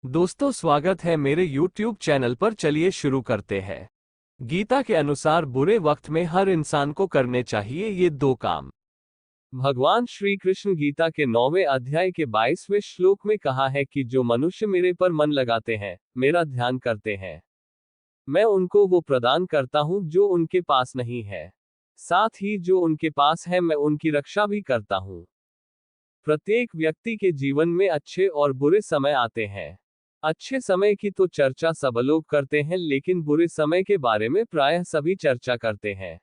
दोस्तों, स्वागत है मेरे YouTube चैनल पर। चलिए शुरू करते हैं। गीता के अनुसार बुरे वक्त में हर इंसान को करने चाहिए ये दो काम। भगवान श्री कृष्ण गीता के 9वें अध्याय के 22वें श्लोक में कहा है कि जो मनुष्य मेरे पर मन लगाते हैं, मेरा ध्यान करते हैं, मैं उनको वो प्रदान करता हूँ जो उनके पास नहीं है। साथ ही जो उनके पास है मैं उनकी रक्षा भी करता हूँ। प्रत्येक व्यक्ति के जीवन में अच्छे और बुरे समय आते हैं। अच्छे समय की तो चर्चा सब लोग करते हैं, लेकिन बुरे समय के बारे में प्रायः सभी चर्चा करते हैं।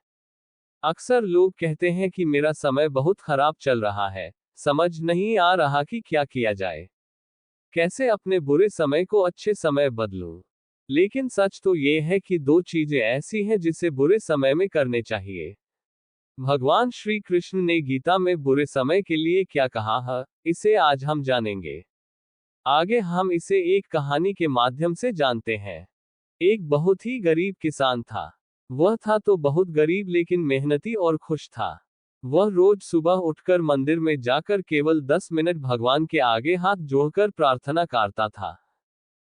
अक्सर लोग कहते हैं कि मेरा समय बहुत खराब चल रहा है, समझ नहीं आ रहा कि क्या किया जाए, कैसे अपने बुरे समय को अच्छे समय बदलूं। लेकिन सच तो ये है कि दो चीजें ऐसी हैं जिसे बुरे समय में करने चाहिए। भगवान श्री कृष्ण ने गीता में बुरे समय के लिए क्या कहा है, इसे आज हम जानेंगे। आगे हम इसे एक कहानी के माध्यम से जानते हैं। एक बहुत ही गरीब किसान था। वह था तो बहुत गरीब, लेकिन मेहनती और खुश था। वह रोज सुबह उठकर मंदिर में जाकर केवल 10 मिनट भगवान के आगे हाथ जोड़कर प्रार्थना करता था।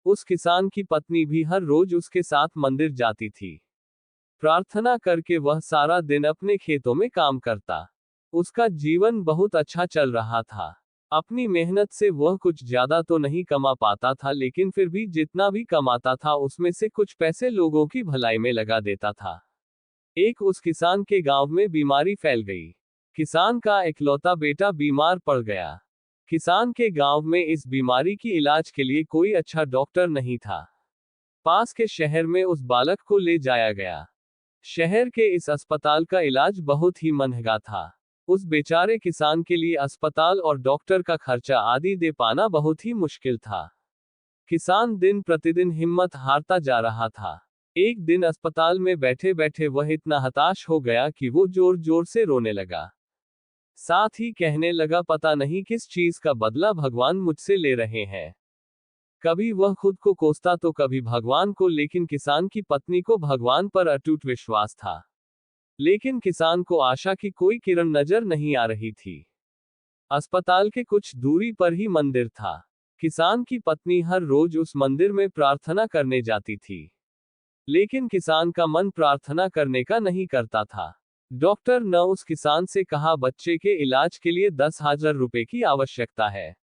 उस किसान की पत्नी भी हर रोज उसके साथ मंदिर जाती थी। प्रार्थना करके वह सारा दिन अपने खेतों में काम करता। उसका जीवन बहुत अच्छा चल रहा था। अपनी मेहनत से वह कुछ ज्यादा तो नहीं कमा पाता था, लेकिन फिर भी जितना भी कमाता था उसमें से कुछ पैसे लोगों की भलाई में लगा देता था। एक उस किसान के गांव में बीमारी फैल गई। किसान का इकलौता बेटा बीमार पड़ गया। किसान के गांव में इस बीमारी की इलाज के लिए कोई अच्छा डॉक्टर नहीं था। पास के शहर में उस बालक को ले जाया गया। शहर के इस अस्पताल का इलाज बहुत ही महंगा था। उस बेचारे किसान के लिए अस्पताल और डॉक्टर का खर्चा आदि दे पाना बहुत ही मुश्किल था। किसान दिन प्रतिदिन हिम्मत हारता जा रहा था। एक दिन अस्पताल में बैठे बैठे वह इतना हताश हो गया कि वो जोर जोर से रोने लगा। साथ ही कहने लगा, पता नहीं किस चीज का बदला भगवान मुझसे ले रहे हैं। कभी वह खुद को कोसता तो कभी भगवान को, लेकिन किसान की पत्नी को भगवान पर अटूट विश्वास था। लेकिन किसान को आशा की कोई किरण नजर नहीं आ रही थी। अस्पताल के कुछ दूरी पर ही मंदिर था। किसान की पत्नी हर रोज उस मंदिर में प्रार्थना करने जाती थी। लेकिन किसान का मन प्रार्थना करने का नहीं करता था। डॉक्टर ने उस किसान से कहा, बच्चे के इलाज के लिए 10,000 रुपए की आवश्यकता है।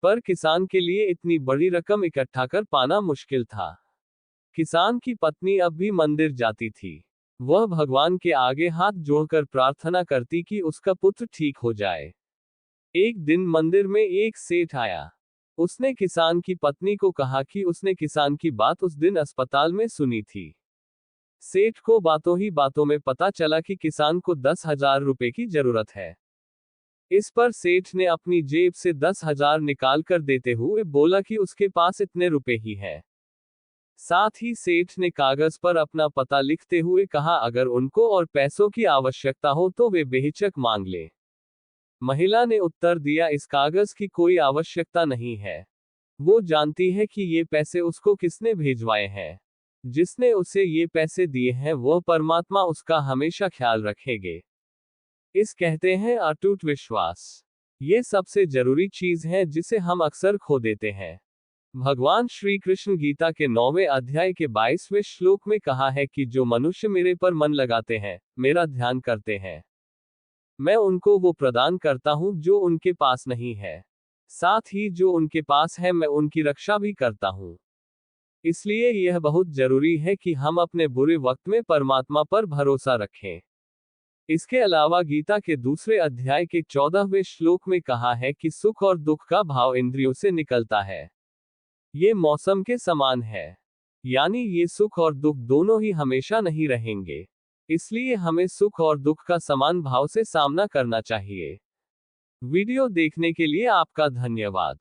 पर किसान के लिए इतनी बड़ी रकम इकट्ठा कर पाना मुश्किल था। किसान की पत्नी अब भी मंदिर जाती थी। वह भगवान के आगे हाथ जोड़कर प्रार्थना करती कि उसका पुत्र ठीक हो जाए। एक दिन मंदिर में एक सेठ आया। उसने किसान की पत्नी को कहा कि उसने किसान की बात उस दिन अस्पताल में सुनी थी। सेठ को बातों ही बातों में पता चला कि किसान को 10,000 रुपए की जरूरत है। इस पर सेठ ने अपनी जेब से 10,000 निकाल कर देते हुए बोला कि उसके पास इतने रुपए ही है। साथ ही सेठ ने कागज पर अपना पता लिखते हुए कहा, अगर उनको और पैसों की आवश्यकता हो तो वे बेहिचक मांग ले। महिला ने उत्तर दिया, इस कागज की कोई आवश्यकता नहीं है। वो जानती है कि ये पैसे उसको किसने भेजवाए हैं। जिसने उसे ये पैसे दिए हैं वह परमात्मा उसका हमेशा ख्याल रखेंगे। इस कहते हैं अटूट विश्वास। ये सबसे जरूरी चीज है जिसे हम अक्सर खो देते हैं। भगवान श्री कृष्ण गीता के 9वें अध्याय के 22वें श्लोक में कहा है कि जो मनुष्य मेरे पर मन लगाते हैं, मेरा ध्यान करते हैं, मैं उनको वो प्रदान करता हूँ जो उनके पास नहीं है। साथ ही जो उनके पास है मैं उनकी रक्षा भी करता हूँ। इसलिए यह बहुत जरूरी है कि हम अपने बुरे वक्त में परमात्मा पर भरोसा रखें। इसके अलावा गीता के दूसरे अध्याय के 14वें श्लोक में कहा है कि सुख और दुख का भाव इंद्रियों से निकलता है। ये मौसम के समान है, यानी ये सुख और दुख दोनों ही हमेशा नहीं रहेंगे। इसलिए हमें सुख और दुख का समान भाव से सामना करना चाहिए। वीडियो देखने के लिए आपका धन्यवाद।